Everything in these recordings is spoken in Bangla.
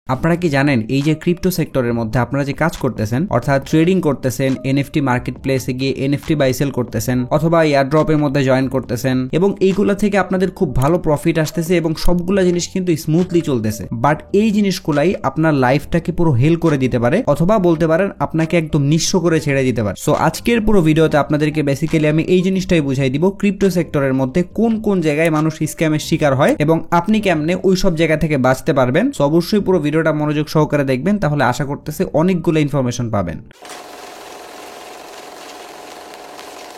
আপনারা কি জানেন এই যে ক্রিপ্টো সেক্টরের মধ্যে আপনারা যে কাজ করতেছেন অর্থাৎ ট্রেডিং করতেছেন, এনএফটি মার্কেট প্লেসে গিয়ে এনএফটি বাই সেল করতেছেন অথবা এয়ারড্রপের মধ্যে জয়েন করতেছেন এবং এইগুলা থেকে আপনাদের খুব ভালো প্রফিট আসতেছে এবং সবগুলা জিনিস কিন্তু স্মুথলি চলতেছে। বাট এই জিনিসগুলাই আপনার লাইফটাকে পুরো হেল করে দিতে পারে অথবা বলতে পারেন আপনাকে একদম নিঃস্ব করে ছেড়ে দিতে পারে। সো আজকের পুরো ভিডিওতে আপনাদেরকে বেসিক্যালি আমি এই জিনিসটাই বুঝাই দিব ক্রিপ্টো সেক্টরের মধ্যে কোন কোন জায়গায় মানুষ স্ক্যামের শিকার হয় এবং আপনি কেমনে ওই সব জায়গা থেকে বাঁচতে পারবেন। সো অবশ্যই পুরো ভিডিওটা মনোযোগ সহকারে দেখবেন, তাহলে আশা করতেছি অনেকগুলো ইনফরমেশন পাবেন।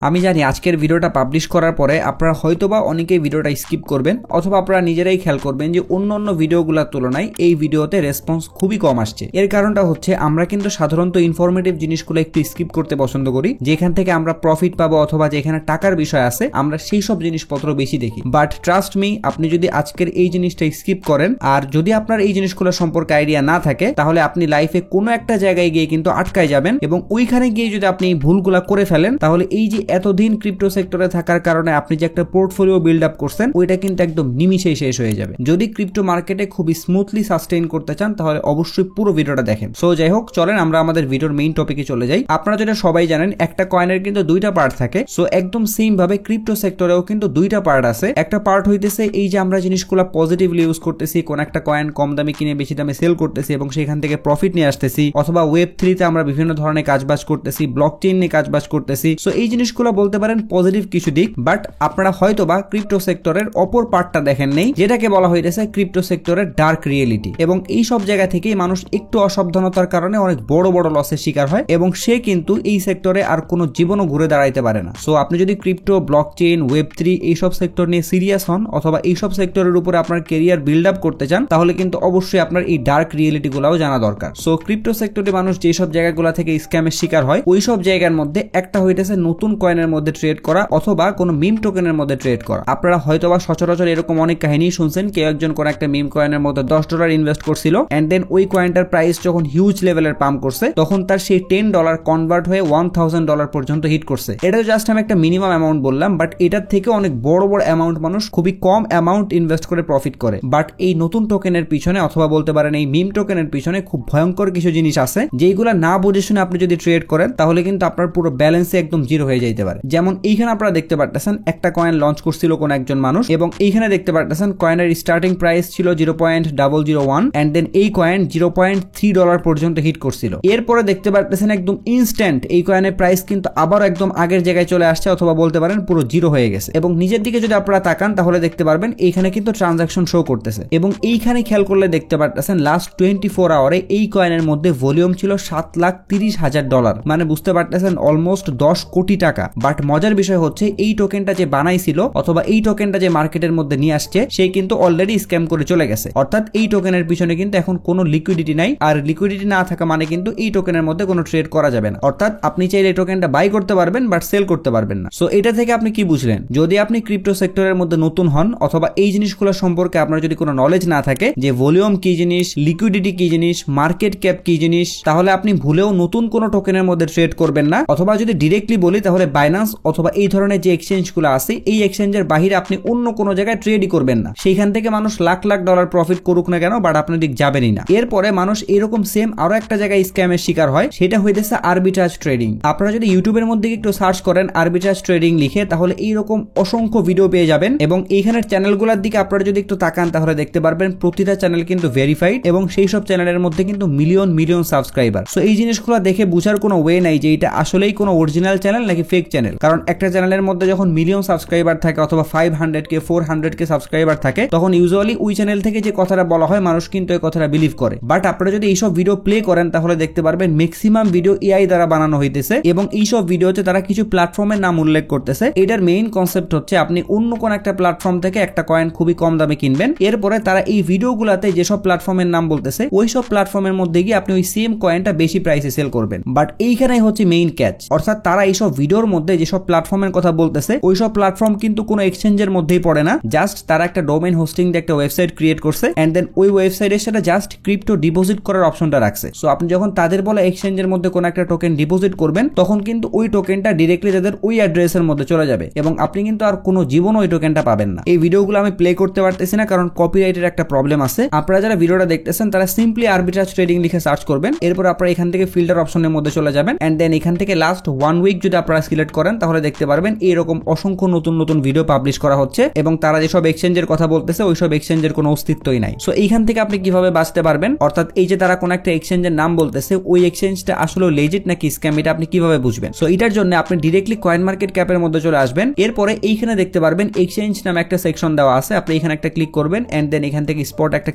আমি জানি আজকের ভিডিওটা পাবলিশ করার পরে আপনারা হয়তোবা অনেকেই ভিডিওটা স্কিপ করবেন অথবা আপনারা নিজেরাই খেয়াল করবেন যে অন্য ভিডিওগুলোর তুলনায় এই ভিডিওতে রেসপন্স খুবই কম আসছে। এর কারণটা হচ্ছে আমরা কিন্তু সাধারণত ইনফরমেটিভ জিনিসগুলো একটু স্কিপ করতে পছন্দ করি, যেখান থেকে আমরা প্রফিট পাবো অথবা যেখানে টাকার বিষয় আছে আমরা সেই সব জিনিসপত্র বেশি দেখি। বাট ট্রাস্ট মি, আপনি যদি আজকের এই জিনিসটা স্কিপ করেন আর যদি আপনার এই জিনিসগুলো সম্পর্কে আইডিয়া না থাকে তাহলে আপনি লাইফে কোনো একটা জায়গায় গিয়ে কিন্তু আটকায় যাবেন এবং ওইখানে গিয়ে যদি আপনি এই ভুলগুলা করে ফেলেন তাহলে এই যে এতদিন ক্রিপ্টো সেক্টরে থাকার কারণে আপনি যে একটা পোর্টফোলিও বিল্ড আপ করছেন ওইটা কিন্তু একদম নিমিষেই শেষ হয়ে যাবে। যদি ক্রিপ্টো মার্কেটে খুব স্মুথলি সাস্টেইন করতে চান তাহলে অবশ্যই পুরো ভিডিওটা দেখেন। সো যাই হোক, চলেন আমরা আমাদের ভিডিওর মেইন টপিকে চলে যাই। আপনারা যেটা সবাই জানেন একটা কয়েনের কিন্তু দুইটা পার্ট থাকে। সো একদম সেম ভাবে ক্রিপ্টো সেক্টরেও কিন্তু দুইটা পার্ট আছে। একটা পার্ট হইতেছে এই যে আমরা জিনিসগুলো পজিটিভলি ইউজ করতেছি, কোন একটা কয়েন কম দামে কিনে বেশি দামে সেল করতেছি এবং সেখান থেকে প্রফিট নিয়ে আসতেছি, অথবা ওয়েব 3 তে আমরা বিভিন্ন ধরনের কাজবাজ করতেছি, ব্লকচেইন নিয়ে কাজবাজ করতেছি। সো এই জিনিসগুলো বলতে পারেন পজিটিভ কিছু দিক। বাট আপনারা হয়তোবা ক্রিপ্টো সেক্টরের অপর পার্টটা দেখেন নেই, যেটাকে বলা হইতেছে ক্রিপ্টো সেক্টরের ডার্ক রিয়েলিটি। এবং এই সব জায়গা থেকেই মানুষ একটু অসাবধানতার কারণে অনেক বড় বড় লসের শিকার হয় এবং সে কিন্তু এই সেক্টরে আর কোনো জীবনও ঘুরে দাঁড়াইতে পারে না। সো আপনি যদি ক্রিপ্টো, ব্লকচেইন, ওয়েব 3 এইসব সেক্টর নিয়ে সিরিয়াস হন অথবা এইসব সেক্টরের উপরে আপনার ক্যারিয়ার বিল্ড আপ করতে চান তাহলে কিন্তু অবশ্যই আপনার এই ডার্ক রিয়েলিটি গুলাও জানা দরকার। সো ক্রিপ্টো সেক্টরে মানুষ যেসব জায়গাগুলো থেকে স্ক্যামের শিকার হয় ওই সব জায়গার মধ্যে একটা হইতেছে নতুন কয়েনের মধ্যে ট্রেড করা অথবা কোনো মিম টোকেনের মধ্যে ট্রেড করা। আপনারা হয়তোবা সচরাচর এরকম অনেক কাহিনী শুনছেন, কেউ একজন কোন একটা মিম কয়েনের মধ্যে $10 ইনভেস্ট করছিল এন্ড দেন ওই কয়েনটার প্রাইস যখন হিউজ লেভেলের পাম্প করছে তখন তার সেই $10 কনভার্ট হয়ে $1000 পর্যন্ত হিট করছে। এটা জাস্ট আমি একটা মিনিমাম অ্যামাউন্ট বললাম, বাট এটার থেকে অনেক বড় বড় অ্যামাউন্ট মানুষ খুবই কম অ্যামাউন্ট ইনভেস্ট করে প্রফিট করে। বাট এই নতুন টোকেনের পিছনে অথবা বলতে পারেন এই মিম টোকেনের পিছনে খুব ভয়ঙ্কর কিছু জিনিস আছে যেগুলো না বুঝে শুনে আপনি যদি ট্রেড করেন তাহলে কিন্তু আপনার পুরো ব্যালেন্সে একদম জিরো হয়ে যেতে পারে। যেমন এইখানে আপনারা দেখতে পারতেছেন একটা কয়েন লঞ্চ করছিল কোন একজন মানুষ এবং এইখানে দেখতে পারতেছেন কয়েনের স্টার্টিং প্রাইস ছিল 0.001 এন্ড দেন এই কয়েন $0.3 পর্যন্ত হিট করছিল। এরপরে দেখতে পারতেছেন একদম ইনস্ট্যান্ট এই কয়েনের প্রাইস কিন্তু আবার একদম আগের জায়গায় চলে আসছে অথবা বলতে পারেন পুরো জিরো হয়ে গেছে। এবং নিজের দিকে যদি আপনারা তাকান তাহলে দেখতে পারবেন এইখানে কিন্তু ট্রানজাকশন শো করতেছে এবং এইখানে খেয়াল করলে দেখতে পারতেছেন লাস্ট 24 আওয়ারে এই কয়েনের মধ্যে ভলিউম ছিল $7,30,000, মানে বুঝতে পারতেছেন অলমোস্ট 10 কোটি টাকা। বাট মজার বিষয় হচ্ছে এই টোকেনটা যে বানাইছিল অথবা এই টোকেনটা যে মার্কেটের মধ্যে নিয়ে আসছে সে কিন্তু অলরেডি স্ক্যাম করে চলে গেছে। অর্থাৎ এই টোকেনের পিছনে কিন্তু এখন কোনো লিকুইডিটি নাই, আর লিকুইডিটি না থাকা মানে কিন্তু এই টোকেনের মধ্যে কোনো ট্রেড করা যাবে না। অর্থাৎ আপনি চাইলে এই টোকেনটা বাই করতে পারবেন বাট সেল করতে পারবেন না। সো এটা থেকে আপনি কি বুঝলেন? যদি আপনি ক্রিপ্টো সেক্টরের মধ্যে নতুন হন অথবা এই জিনিসগুলো সম্পর্কে আপনার যদি কোনো নলেজ না থাকে যে ভলিউম কি জিনিস, লিকুইডিটি কি জিনিস, মার্কেট ক্যাপ কি জিনিস, তাহলে আপনি ভুলেও নতুন কোনো টোকেনের মধ্যে ট্রেড করবেন না। অথবা যদি ডিরেক্টলি বলি তাহলে বাইন্যান্স অথবা এই ধরনের যে এক্সচেঞ্জগুলো আছে এই এক্সচেঞ্জের বাহিরে আপনি অন্য কোনো জায়গায় ট্রেডই করবেন না। সেইখান থেকে মানুষ লাখ লাখ ডলার প্রফিট করুক না কেন বাট আপনার দিক যাবেনই না। এরপরে মানুষ এরকম সেম আরো একটা জায়গায় স্ক্যামের শিকার হয়, সেটা হইতেছে আরবিট্রাজ ট্রেডিং। আপনারা যদি ইউটিউবের মধ্যে একটু সার্চ করেন আরবিট্রাজ ট্রেডিং লিখে তাহলে এইরকম অসংখ্য ভিডিও পেয়ে যাবেন এবং এইখানের চ্যানেলগুলোর দিকে আপনারা যদি একটু তাকান তাহলে দেখতে পারবেন প্রতিটা চ্যানেল কিন্তু ভেরিফাইড এবং সেই সব চ্যানেলের মধ্যে কিন্তু মিলিয়ন মিলিয়ন সাবস্ক্রাইবার। সো এই জিনিসগুলো দেখে বুঝার কোনো ওয়ে নাই যে এটা আসলেই কোনো অরিজিনাল চ্যানেল নাকি ফেক চ্যানেল, কারণ একটা চ্যানেলের মধ্যে যখন মিলিয়ন সাবস্ক্রাইবার থাকে অথবা 500K 400K সাবস্ক্রাইবার থাকে তখন ইউজুয়ালি ওই চ্যানেল থেকে যে কথাটা বলা হয় মানুষ কিন্তু এই কথাটা বিলিভ করে। বাট আপনারা যদি এইসব ভিডিও প্লে করেন তাহলে দেখতে পারবেন ম্যাক্সিমাম ভিডিও এআই দ্বারা বানানো হইতেছে এবং এইসব ভিডিওতে তারা কিছু প্ল্যাটফর্মের নাম উল্লেখ করতেছে। এটার মেইন কনসেপ্ট হচ্ছে আপনি অন্য কোন একটা প্ল্যাটফর্ম থেকে একটা কয়েন খুবই কম দামে কিনবেন, এরপরে তারা এই ভিডিওগুলোতে যেসব প্ল্যাটফর্মের নাম বলতেছে ওই সব প্ল্যাটফর্মের মধ্যে গিয়ে আপনি ওই সেম কয়েনটা বেশি প্রাইসে সেল করবেন। বাট এইখানেই হচ্ছে মেইন ক্যাচ, অর্থাৎ তারা এইসব ভিডিওর মধ্যে যেসব প্ল্যাটফর্মের কথা বলতেছে ওইসব প্ল্যাটফর্ম কিন্তু কোনো এক্সচেঞ্জের মধ্যেই পড়ে না, জাস্ট তারা একটা ডোমেইন হোস্টিং দিয়ে একটা ওয়েবসাইট ক্রিয়েট করছে এন্ড দেন ওই ওয়েবসাইটের সাথে জাস্ট ক্রিপ্টো ডিপোজিট করার অপশনটা রাখছে। সো আপনি যখন তাদের বলা এক্সচেঞ্জের মধ্যে কোনো একটা টোকেন ডিপোজিট করবেন তখন কিন্তু ওই টোকেনটা ডিরেক্টলি তাদের ওই অ্যাড্রেসের মধ্যে চলে যাবে এবং আপনি কিন্তু আর কোনো জীবন ওই টোকেনটা পাবেন না। এই ভিডিওগুলো আমি প্লে করতে পারতেছি না কারণ কপিরাইটের একটা প্রবলেম আছে। আপনারা যারা ভিডিওটা দেখতেছেন তারা সিম্পলি আরবিট্রাজ ট্রেডিং লিখে সার্চ করবেন, এরপর আপনারা এখান থেকে ফিল্টার অপশনের মধ্যে চলে যাবেন এন্ড দেন এখান থেকে লাস্ট 1 উইক যদি আপনারা সিলেক্ট করেন তাহলে দেখতে পারবেন এরকম অসংখ্য নতুন নতুন ভিডিও পাবলিশ করা হচ্ছে এবং তারা যেসব এক্সচেঞ্জের কথা বলতেছে ওইসব এক্সচেঞ্জের কোনো অস্তিত্বই নাই। সো এইখান থেকে আপনি কিভাবে বাঁচতে পারবেন, অর্থাৎ এই যে তারা কোন একটা এক্সচেঞ্জের নাম বলতেছে ওই এক্সচেঞ্জটা আসলে লেজিট নাকি স্ক্যাম, এটা আপনি কিভাবে বুঝবেন? সো এটার জন্য আপনি ডিরেক্টলি কয়েন মার্কেট ক্যাপের মধ্যে চলে আসবেন, এরপরে এইখানে দেখতে পারবেন এক্সচেঞ্জ নামে একটা সেকশন দেওয়া আছে, আপনি এখানে একটা ক্লিক করবেন এন্ড দেন এখান থেকে স্পট একটা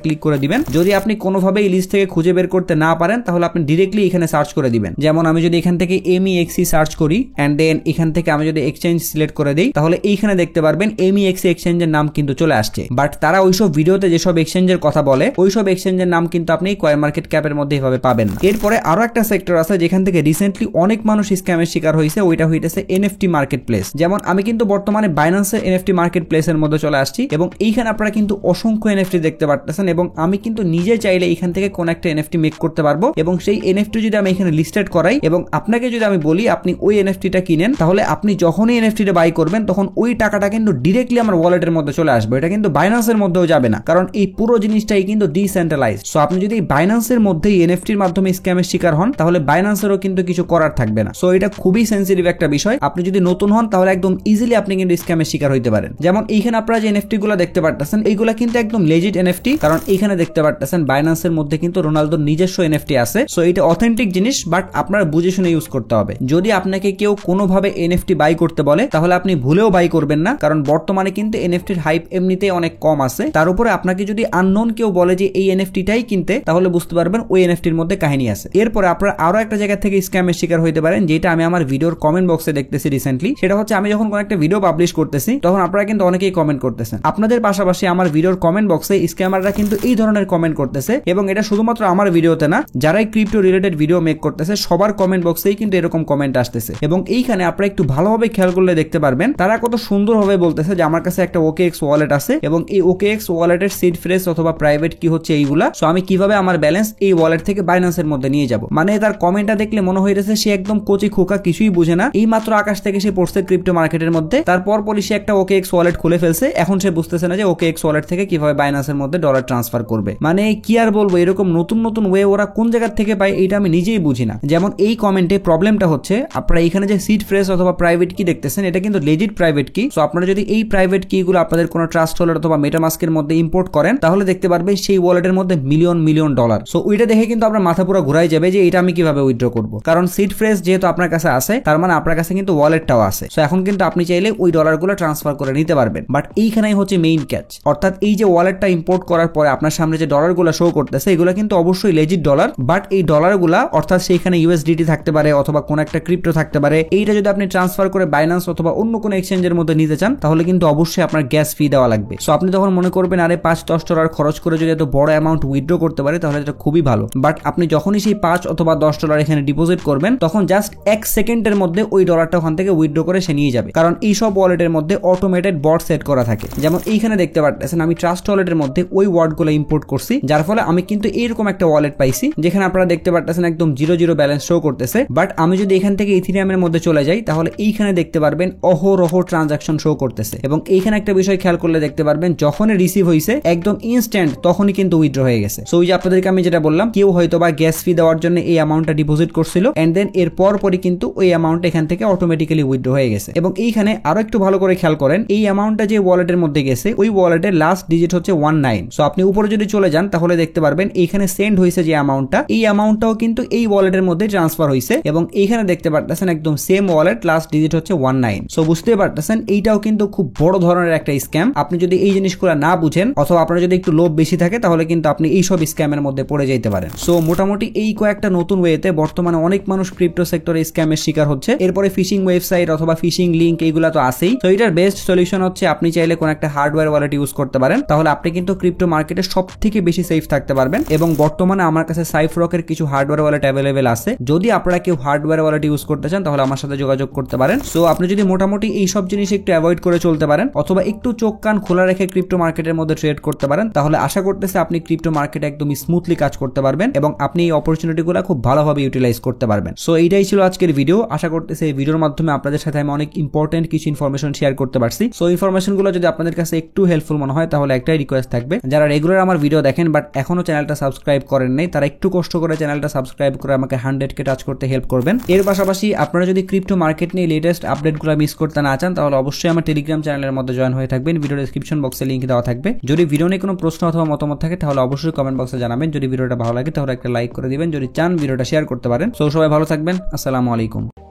ক্লিক করে দিবেন। যদি আপনি কোনোভাবে এই লিস্ট থেকে খুঁজে বের করতে না পারেন তাহলে আপনি ডিরেক্টলি এখানে সার্চ করে দিবেন। যেমন আমি যদি এখান থেকে MEXC সার্চ করি এন্ড দেন এখান থেকে আমি যদি এক্সচেঞ্জ সিলেক্ট করে দিই তাহলে এইখানে দেখতে পারবেন MEXC এক্সচেঞ্জের নাম কিন্তু চলে আসছে, বাট তারা ওইসব ভিডিওতে যেসব এক্সচেঞ্জের কথা বলে ওইসব এক্সচেঞ্জের নাম কিন্তু আপনি কয়েন মার্কেট ক্যাপের মধ্যে এভাবে পাবেন না। এরপরে আরো একটা সেক্টর আছে যেখান থেকে রিসেন্টলি অনেক মানুষ স্ক্যামের শিকার হয়েছে, ওইটা হইতেছে NFT মার্কেট প্লেস। যেমন আমি কিন্তু বর্তমানে বাইন্যান্সের NFT মার্কেট প্লেসের মধ্যে চলে আসছি এবং এইখানে আপনারা কিন্তু অসংখ্য NFT দেখতে পারতেছেন এবং আমি কিন্তু নিজে চাইলে এখান থেকে কোন একটা NFT মেক করতে পারবো এবং সেই NFT যদি আমি এখানে লিস্টেড করাই এবং আপনাকে যদি আমি বলি আপনি ওই NFTটা কিনেন তাহলে আপনি যখনই NFTটা বাই করবেন তখন ওই টাকাটা কিন্তু ডিরেক্টলি আমার ওয়ালেটের মধ্যে চলে আসবে, এটা কিন্তু বাইন্যান্সের মধ্যেও যাবে না কারণ এই পুরো জিনিসটাই কিন্তু ডিসেন্ট্রালাইজড। সো আপনি যদি বাইন্যান্সের মধ্যেই NFTর মাধ্যমে স্ক্যামের শিকার হন তাহলে বাইন্যান্সেরও কিন্তু কিছু করার থাকবে না। সো এটা খুবই সেন্সিটিভ একটা বিষয়, আপনি যদি নতুন হন তাহলে একদম ইজিলি আপনি কিন্তু স্ক্যামের শিকার হইতে পারেন। যেমন এইখানে আপনারা যে NFT গুলো দেখতে পারতেছেন এইগুলা কিন্তু একদম লেজিট NFT, কারণ এইখানে দেখতে পারতেছেন বাইন্যান্সের মধ্যে কিন্তু রোনালদোর নিজস্ব NFT আছে। সো এটা অথেন্টিক জিনিস, বাট আপনারা বুঝে শুনে ইউজ করতে হবে। যদি আপনাকে কেউ কোনোভাবে NFT বাই করতে বলে তাহলে আপনি ভুলেও বাই করবেন না, কারণ বর্তমানে কিন্তু NFTর হাইপ এমনিতেই অনেক কম আছে, তার উপরে আপনাকে যদি আননোন কেউ বলে যে এই NFTটাই কিনতে তাহলে বুঝতে পারবেন ওই NFTর মধ্যে কাহিনী আছে। এরপরে আপনারা আরো একটা জায়গা থেকে স্ক্যামের শিকার হইতে পারেন যেটা আমি আমার ভিডিওর কমেন্ট বক্সে দেখতেছি রিসেন্টলি, সেটা হচ্ছে আমি যখন কোনো একটা ভিডিও পাবলিশ করতেছি তখন আপনারা কিন্তু অনেকেই কমেন্ট করতেছেন, আপনাদের পাশাপাশি আমার ভিডিওর কমেন্ট বক্সে স্ক্যামাররা কিন্তু এই ধরনের কমেন্ট করতেছে এবং এটা শুধুমাত্র আমার ভিডিওতে না, যারাই ক্রিপ্টো রিলেটেড ভিডিও মেক করতেছে সবার কমেন্ট বক্সেই কিন্তু এরকম কমেন্ট আসতেছে এবং এইখানে আপনারা একটু ভালোভাবে খেয়াল করলে দেখতে পারবেন তারা কত সুন্দরভাবে বলতেছে যে আমার কাছে একটা OKX ওয়ালেট আছে এবং এই OKX ওয়ালেটের সিড ফ্রেজ অথবা প্রাইভেট কি হচ্ছে এইগুলা, সো আমি কিভাবে আমার ব্যালেন্স এই ওয়ালেট থেকে বাইন্যান্সের মধ্যে নিয়ে যাব। মানে তার কমেন্টটা দেখলে মনে হইতেছে সে একদম কোচি খোকা, কিছুই বুঝে না, এই মাত্র আকাশ থেকে সে পড়ছে ক্রিপ্টো মার্কেটের মধ্যে, তারপর সে একটা OKX ওয়ালেট খুলে ফেলছে, এখন সে বুঝতেছে না যে OKX ওয়ালেট থেকে কিভাবে বাইন্যান্সের মধ্যে ডলার ট্রান্সফার করবে। মানে কি আর বলবো, এরকম নতুন নতুন ওয়ে ওরা কোন জায়গা থেকে পায় এটা আমি নিজেই বুঝি না। যেমন এই কমেন্টে প্রবলেমটা হচ্ছে আপনারা এখানে যে সিড ফ্রেজ অথবা প্রাইভেট কি দেখতেছেন এটা কিন্তু লেজিট প্রাইভেট কি। সো আপনারা যদি এই প্রাইভেট কি গুলো আপনাদের কোনো ট্রাস্ট ওয়ালেট অথবা মেটামাস্কের মধ্যে ইম্পোর্ট করেন তাহলে দেখতে পারবেন সেই ওয়ালেটের মধ্যে মিলিয়ন মিলিয়ন ডলার। সো ওইটা দেখে কিন্তু আপনার মাথা পুরো ঘুরাই যাবে যে এটা আমি কিভাবে উইথড্র করবো, কারণ সিড ফ্রেজ যেহেতু আপনার কাছে আছে তার মানে আপনার কাছে কিন্তু ওয়ালেটটাও আছে। সো এখন কিন্তু আপনি চাইলে ওই ডলারগুলো ট্রান্সফার করে নিতে পারবেন, বাট এইখানেই হচ্ছে মেইন ক্যাচ, অর্থাৎ এই যে ওয়ালেটটা ইম্পোর্ট করার পরে আপনার সামনে যে ডলারগুলো শো করতেছে এগুলো কিন্তু অবশ্যই লেজিট ডলার, বাট এই ডলারগুলা অর্থাৎ সেইখানে USDT থাকতে পারে অথবা কোন একটা ক্রিপ্টো থাকতে পারে, এইটা যদি আপনি ট্রান্সফার করে বাইন্যান্স অথবা অন্য কোনো এক্সচেঞ্জের মধ্যে নিতে চান তাহলে কিন্তু অবশ্যই আপনার গ্যাস ফি দেওয়া লাগবে। সো আপনি তখন মনে করবেন আরে 5-10 ডলার খরচ করে যদি এত বড় অ্যামাউন্ট উইথড্র করতে পারে তাহলে এটা খুবই ভালো, বাট আপনি যখনই সেই 5 অথবা 10 ডলার এখানে ডিপোজিট করবেন তখন জাস্ট 1 সেকেন্ডের মধ্যে ওই ডলারটা ওখান থেকে উইথড্র করে সে নিয়ে যাবে, কারণ এই সব ওয়ালেটের মধ্যে অটোমেটেড বট সেট করা থাকে। যেমন এইখানে দেখতে পাচ্ছেন আমি ট্রাস্ট ওয়ালেটের মধ্যে ওই ওয়ার্ডগুলো ইম্পোর্ট করছি, যার ফলে আমি কিন্তু এইরকম একটা ওয়ালেট পাইছি যেখানে আপনারা দেখতে পাচ্ছেন একদম 0 ব্যালেন্স শো করতেছে। বাট আমি যদি এখান থেকে ইথিরিয়ামের মধ্যে চলে যাই তাহলে এইখানে দেখতে পারবেন অহরহ ট্রানজাকশন শো করতেছে এবং এইখানে একটা বিষয় খেয়াল করলে দেখতে পারবেন যখনই রিসিভ হয়েছে একদম ইনস্ট্যান্ট তখনই কিন্তু উইথড্র হয়ে গেছে। সো ওই যে আপনাদেরকে আমি যেটা বললাম কেউ হয়তো বা গ্যাস ফি দেওয়ার জন্য এই অ্যামাউন্টটা ডিপোজিট করছিল এন্ড দেন এর পরই কিন্তু ওই অ্যামাউন্ট এখান থেকে অটোমেটিক্যালি উইথড্র হয়ে গেছে। এবং এইখানে আরো একটু ভালো করে খেয়াল করেন এই অ্যামাউন্টটা যে ওয়ালেটের মধ্যে গেছে ওই ওয়ালেটের লাস্ট ডিজিট হচ্ছে 19। সো আপনি উপরে যদি চলে যান তাহলে দেখতে পারবেন এইখানে সেন্ড হয়েছে যে অ্যামাউন্টটা, এই অ্যামাউন্টটাও কিন্তু এই ওয়ালেটের মধ্যে ট্রান্সফার হয়েছে এবং এইখানে দেখতে পারতেছেন একদম সেম ওয়ালেট লাস্ট ডিজিট হচ্ছে 19। সো বুঝতে পারতেছেন এইটাও কিন্তু খুব বড় ধরনের একটা স্ক্যাম। আপনি যদি এই জিনিসগুলো না বুঝেন অথবা আপনার যদি একটু লোভ বেশি থাকে তাহলে কিন্তু আপনি এইসব স্ক্যামের মধ্যে পড়ে যেতে পারেন। সো মোটামুটি এই কয়েকটা নতুন ওয়েতে বর্তমানে অনেক মানুষ ক্রিপ্টো সেক্টরে স্ক্যামের শিকার হচ্ছে। এরপরে ফিশিং ওয়েবসাইট অথবা ফিশিং লিঙ্ক এইগুলা তো আছেই। তো এটার বেস্ট সলিউশন হচ্ছে আপনি চাইলে কোন একটা হার্ডওয়্যার ওয়ালেট ইউজ করতে পারেন, তাহলে আপনি কিন্তু ক্রিপ্টো মার্কেটে সব থেকে বেশি সেফ থাকতে পারবেন। এবং বর্তমানে আমার কাছে সাইফরকের কিছু হার্ডওয়্যার ওয়ালেট অ্যাভেলেবেল আছে। যদি আপনারা কেউ হার্ডওয়্যার ওয়ালেট ইউজ করতে চান তাহলে আমার সাথে যোগাযোগ করতে পারেন। সো আপনি যদি মোটামুটি এই সব জিনিস একটু অ্যাভয়েড করে চলতে পারেন অথবা একটু চোখ কান খোলা রেখে ক্রিপ্টো মার্কেটের মধ্যে ট্রেড করতে পারেন, তাহলে আশা করতেছে আপনি ক্রিপ্টো মার্কেটে একদম স্মুথলি কাজ করতে পারবেন এবং আপনি এই অপরচুনিটিগুলো খুব ভালোভাবে ইউটিলাইজ করতে পারবেন। সো এইটাই ছিল আজকের ভিডিও। আশা করতেছি এই ভিডিওর মাধ্যমে আপনাদের সাথে আমি অনেক ইম্পর্টেন্ট কিছু ইনফরমেশন শেয়ার করতে পারছি। সো ইনফরমেশনগুলো যদি আপনাদের কাছে একটু হেল্পফুল মনে হয় তাহলে একটাই রিকোয়েস্ট থাকবে, যারা রেগুলার আমার ভিডিও দেখেন বাট এখনো চ্যানেলটা সাবস্ক্রাইব করেন নাই, তারা একটু কষ্ট করে চ্যানেলটা সাবস্ক্রাইব করে আমাকে 100K টাচ করতে হেল্প করবেন। এর পাশাপাশি আপনারা যদি ক্রিপ্টো মার্কেট নিয়ে লেটেস্ট আপডেটগুলো মিস করতে না চান তাহলে অবশ্যই আমার টেলিগ্রাম চ্যানেলের মধ্যে জয়েন হয়ে থাকবেন। ভিডিও ডেসক্রিপশন বক্সে লিংক দেওয়া থাকবে। যদি ভিডিও নিয়ে কোনো প্রশ্ন অথবা মতামত থাকে তাহলে অবশ্যই কমেন্ট বক্সে জানাবেন। যদি ভিডিওটা ভালো লাগে তাহলে একটা লাইক করে দিবেন, যদি চান ভিডিওটা শেয়ার করতে পারেন। সো সবাই ভালো থাকবেন। আসসালামু আলাইকুম।